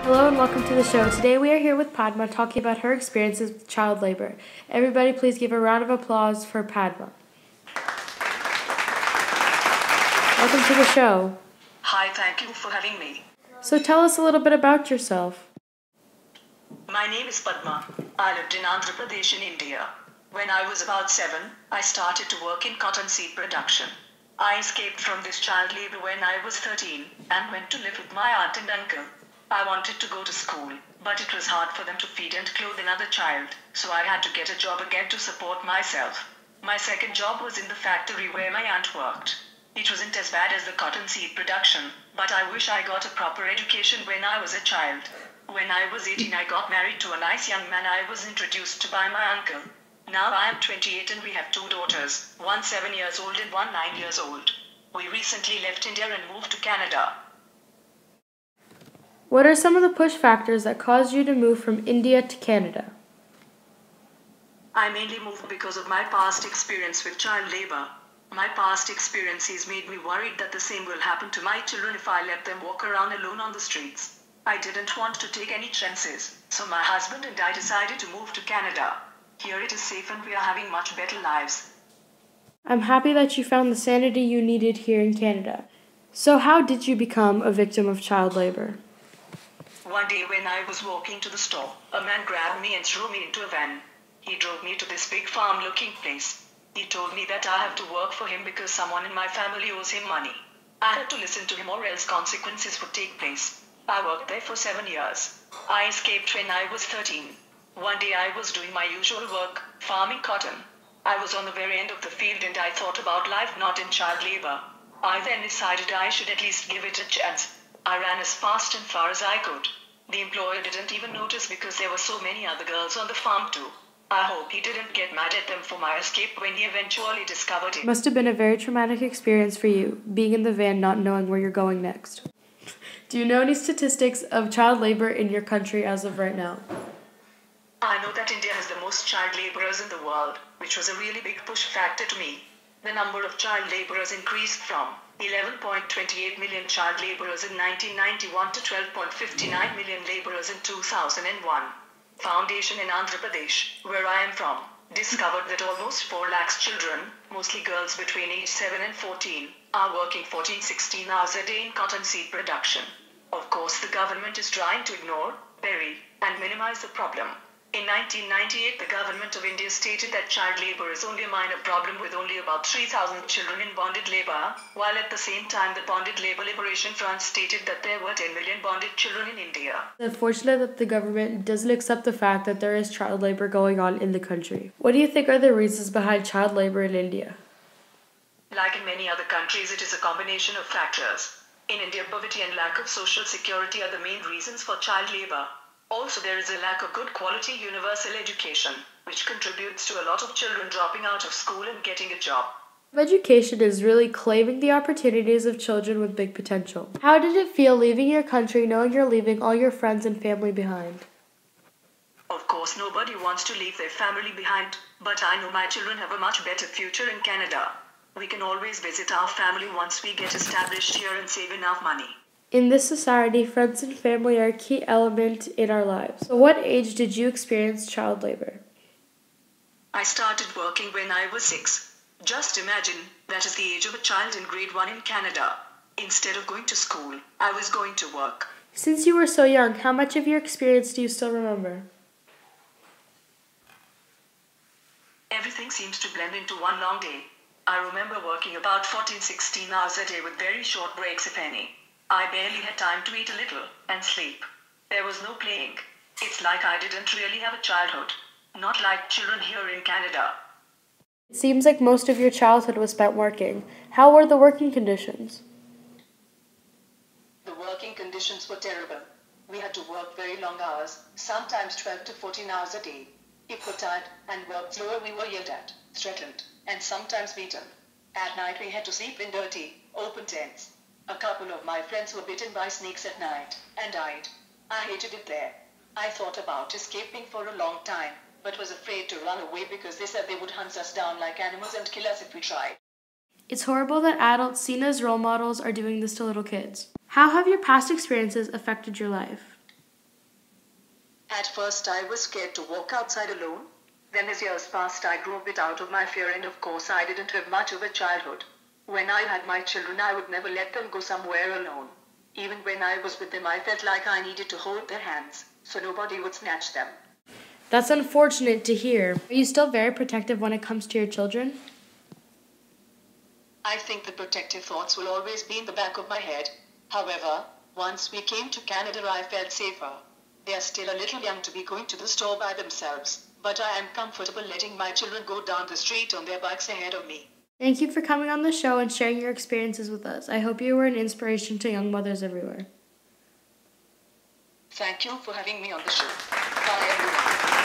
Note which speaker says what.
Speaker 1: Hello and welcome to the show. Today we are here with Padma talking about her experiences with child labor. Everybody please give a round of applause for Padma. Welcome to the show.
Speaker 2: Hi, thank you for having me.
Speaker 1: So tell us a little bit about yourself.
Speaker 2: My name is Padma. I lived in Andhra Pradesh in India. When I was about 7, I started to work in cotton seed production. I escaped from this child labor when I was 13 and went to live with my aunt and uncle. I wanted to go to school, but it was hard for them to feed and clothe another child, so I had to get a job again to support myself. My second job was in the factory where my aunt worked. It wasn't as bad as the cotton seed production, but I wish I got a proper education when I was a child. When I was 18, I got married to a nice young man I was introduced to by my uncle. Now I am 28 and we have 2 daughters, one 7 years old and one 9 years old. We recently left India and moved to Canada.
Speaker 1: What are some of the push factors that caused you to move from India to Canada?
Speaker 2: I mainly moved because of my past experience with child labor. My past experiences made me worried that the same will happen to my children if I let them walk around alone on the streets. I didn't want to take any chances, so my husband and I decided to move to Canada. Here it is safe and we are having much better lives.
Speaker 1: I'm happy that you found the sanity you needed here in Canada. So how did you become a victim of child labor?
Speaker 2: One day when I was walking to the store, a man grabbed me and threw me into a van. He drove me to this big farm-looking place. He told me that I have to work for him because someone in my family owes him money. I had to listen to him or else consequences would take place. I worked there for 7 years. I escaped when I was 13. One day I was doing my usual work, farming cotton. I was on the very end of the field and I thought about life not in child labor. I then decided I should at least give it a chance. I ran as fast and far as I could. The employer didn't even notice because there were so many other girls on the farm too. I hope he didn't get mad at them for my escape when he eventually discovered it.
Speaker 1: Must have been a very traumatic experience for you, being in the van not knowing where you're going next. Do you know any statistics of child labor in your country as of right now?
Speaker 2: I know that India has the most child laborers in the world, which was a really big push factor to me. The number of child laborers increased from 11.28 million child laborers in 1991 to 12.59 million laborers in 2001. Foundation in Andhra Pradesh, where I am from, discovered that almost 4 lakhs children, mostly girls between age 7 and 14, are working 14-16 hours a day in cotton seed production. Of course, the government is trying to ignore, bury, and minimize the problem. In 1998, the government of India stated that child labor is only a minor problem with only about 3,000 children in bonded labor, while at the same time the Bonded Labor Liberation Front stated that there were 10 million bonded children in India.
Speaker 1: It's unfortunate that the government doesn't accept the fact that there is child labor going on in the country. What do you think are the reasons behind child labor in India?
Speaker 2: Like in many other countries, it is a combination of factors. In India, poverty and lack of social security are the main reasons for child labor. Also, there is a lack of good quality universal education, which contributes to a lot of children dropping out of school and getting a job.
Speaker 1: Education is really claiming the opportunities of children with big potential. How did it feel leaving your country knowing you're leaving all your friends and family behind?
Speaker 2: Of course, nobody wants to leave their family behind, but I know my children have a much better future in Canada. We can always visit our family once we get established here and save enough money.
Speaker 1: In this society, friends and family are a key element in our lives. So what age did you experience child labor?
Speaker 2: I started working when I was 6. Just imagine, that is the age of a child in grade 1 in Canada. Instead of going to school, I was going to work.
Speaker 1: Since you were so young, how much of your experience do you still remember?
Speaker 2: Everything seems to blend into one long day. I remember working about 14-16 hours a day with very short breaks if any. I barely had time to eat a little and sleep. There was no playing. It's like I didn't really have a childhood. Not like children here in Canada.
Speaker 1: It seems like most of your childhood was spent working. How were the working conditions?
Speaker 2: The working conditions were terrible. We had to work very long hours, sometimes 12 to 14 hours a day. If we were tired and worked slower, we were yelled at, threatened, and sometimes beaten. At night we had to sleep in dirty, open tents. A couple of my friends were bitten by snakes at night and died. I hated it there. I thought about escaping for a long time, but was afraid to run away because they said they would hunt us down like animals and kill us if we tried.
Speaker 1: It's horrible that adults seen as role models are doing this to little kids. How have your past experiences affected your life?
Speaker 2: At first, I was scared to walk outside alone. Then, as years passed, I grew a bit out of my fear, and of course, I didn't have much of a childhood. When I had my children, I would never let them go somewhere alone. Even when I was with them, I felt like I needed to hold their hands so nobody would snatch them.
Speaker 1: That's unfortunate to hear. Are you still very protective when it comes to your children?
Speaker 2: I think the protective thoughts will always be in the back of my head. However, once we came to Canada, I felt safer. They are still a little young to be going to the store by themselves, but I am comfortable letting my children go down the street on their bikes ahead of me.
Speaker 1: Thank you for coming on the show and sharing your experiences with us. I hope you were an inspiration to young mothers everywhere.
Speaker 2: Thank you for having me on the show. Bye, everyone.